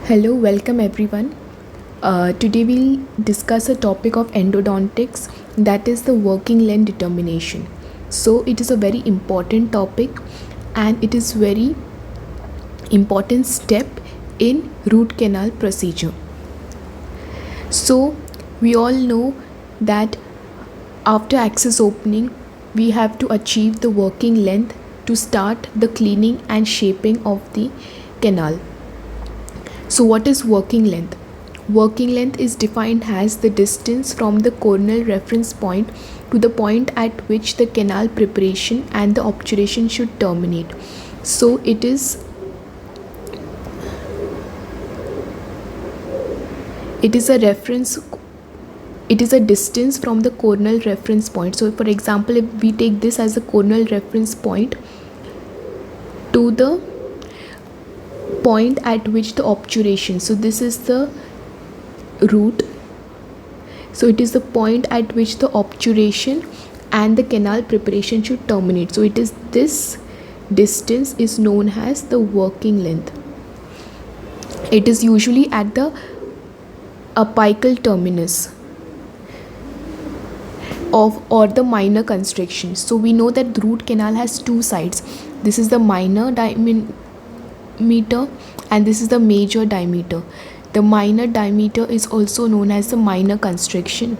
Hello, welcome everyone. Today we'll discuss a topic of endodontics, that is the working length determination. So it is a very important topic and it is very important step in root canal procedure. So we all know that after access opening we have to achieve the working length to start the cleaning and shaping of the canal. So what is working length? Working length is defined as the distance from the corneal reference point to the point at which the canal preparation and the obturation should terminate. So it is a distance from the corneal reference point. So for example, if we take this as a corneal reference point to the point at which the obturation, so this is the root, so it is the point at which the obturation and the canal preparation should terminate. So it is this distance is known as the working length. It is usually at the apical terminus of or the minor constriction. So we know that the root canal has two sides. This is the minor diameter and this is the major diameter. The minor diameter is also known as the minor constriction.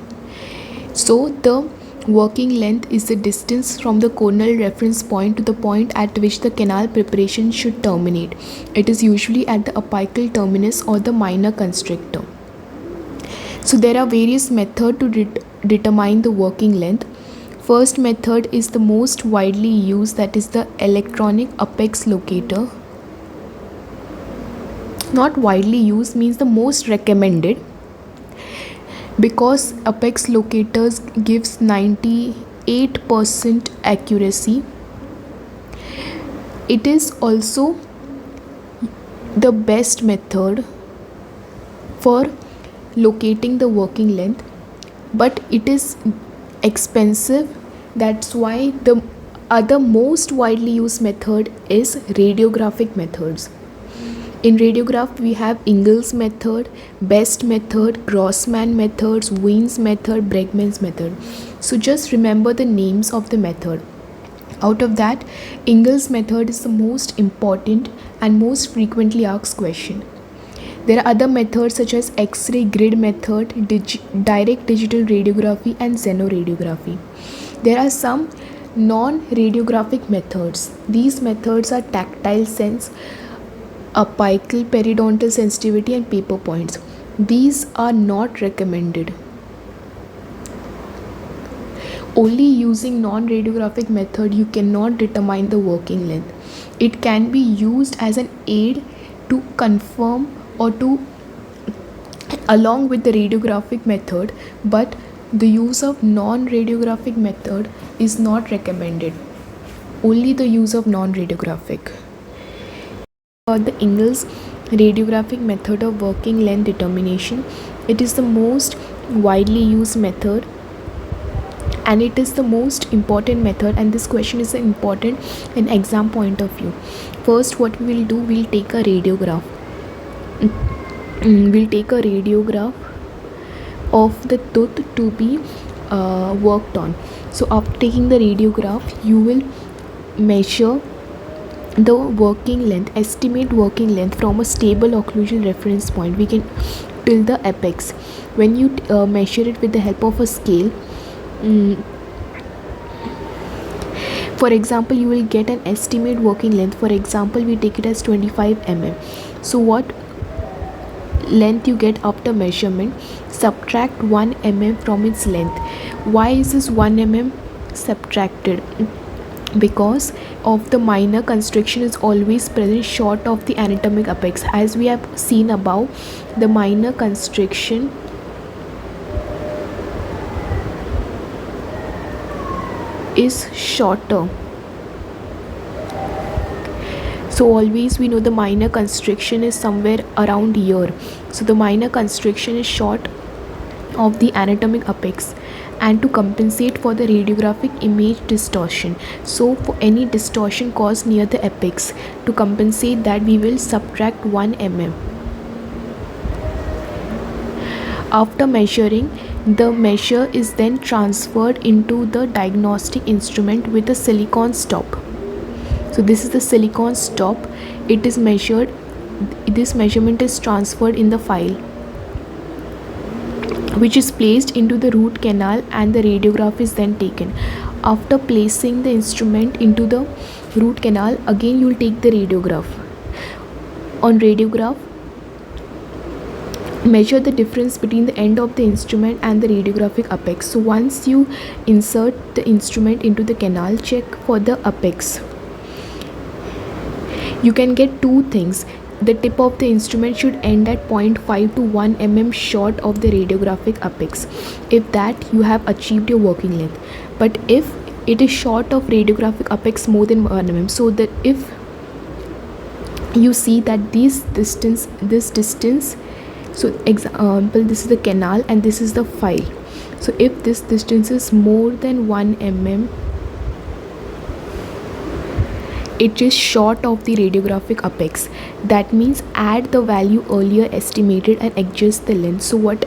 So the working length is the distance from the corneal reference point to the point at which the canal preparation should terminate. It is usually at the apical terminus or the minor constrictor. So there are various methods to determine the working length. First method is the most widely used, that is the electronic apex locator. Not widely used means the most recommended, because apex locators gives 98% accuracy. It is also the best method for locating the working length, but it is expensive. That's why the other most widely used method is radiographic methods. In radiograph we have Ingalls method, Best method, Grossman methods, Wien's method, Bregman's method. So just remember the names of the method. Out of that, Ingalls method is the most important and most frequently asked question. There are other methods such as X-ray grid method, direct digital radiography and xenoradiography. There are some non-radiographic methods. These methods are tactile sense, apical periodontal sensitivity and paper points. These are not recommended. Only using non-radiographic method you cannot determine the working length. It can be used as an aid to confirm or to along with the radiographic method, but the use of non-radiographic method is not recommended. Only the use of non-radiographic. The Ingalls radiographic method of working length determination. It is the most widely used method and it is the most important method, and this question is important in exam point of view. First, what we will do, we'll take a radiograph. We'll take a radiograph of the tooth to be worked on. So after taking the radiograph, you will measure the working length, estimate working length from a stable occlusal reference point. We can till the apex. When you measure it with the help of a scale, for example, you will get an estimate working length. For example, we take it as 25 mm. So what length you get after measurement, subtract 1 mm from its length. Why is this 1 mm subtracted? Because of the minor constriction is always present short of the anatomic apex. As we have seen above, the minor constriction is shorter. So always we know the minor constriction is somewhere around here. So the minor constriction is short of the anatomic apex, and to compensate for the radiographic image distortion. So for any distortion caused near the apex, to compensate that, we will subtract 1 mm. After measuring, the measure is then transferred into the diagnostic instrument with a silicone stop. So this is the silicone stop. It is measured. This measurement is transferred in the file, which is placed into the root canal, and the radiograph is then taken. After placing the instrument into the root canal, again you will take the radiograph. On radiograph, measure the difference between the end of the instrument and the radiographic apex. So once you insert the instrument into the canal, check for the apex. You can get two things. The tip of the instrument should end at 0.5 to 1 mm short of the radiographic apex. If that, you have achieved your working length. But if it is short of radiographic apex more than 1 mm, so that if you see that this distance, so example, this is the canal and this is the file. So if this distance is more than 1 mm, it is short of the radiographic apex. That means add the value earlier estimated and adjust the length. So what,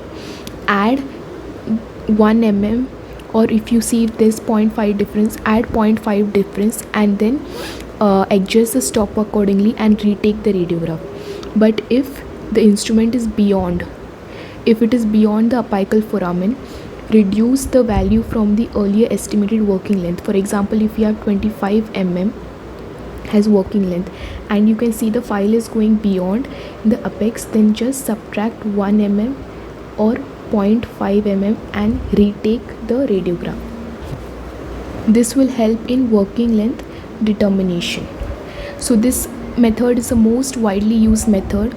add 1 mm, or if you see if there's 0.5 difference, add 0.5 difference and then adjust the stop accordingly and retake the radiograph. But if the instrument is beyond, if it is beyond the apical foramen, reduce the value from the earlier estimated working length. For example, if you have 25 mm as working length and you can see the file is going beyond the apex, then just subtract 1 mm or 0.5 mm and retake the radiograph. This will help in working length determination. So this method is the most widely used method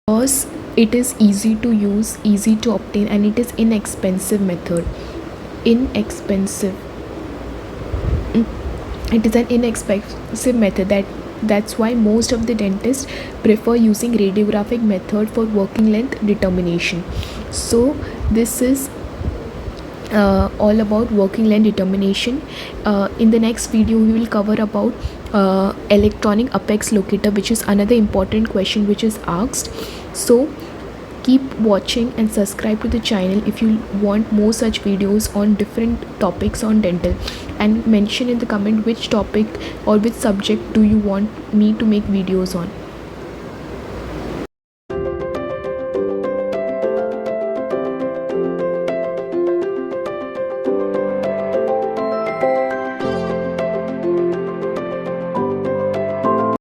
because it is easy to use, easy to obtain, and it is inexpensive method. Inexpensive. It is an inexpensive method. That's why most of the dentists prefer using radiographic method for working length determination. So this is all about working length determination. In the next video we will cover about electronic apex locator, which is another important question which is asked. So keep watching and subscribe to the channel if you want more such videos on different topics on dental, and mention in the comment which topic or which subject do you want me to make videos on.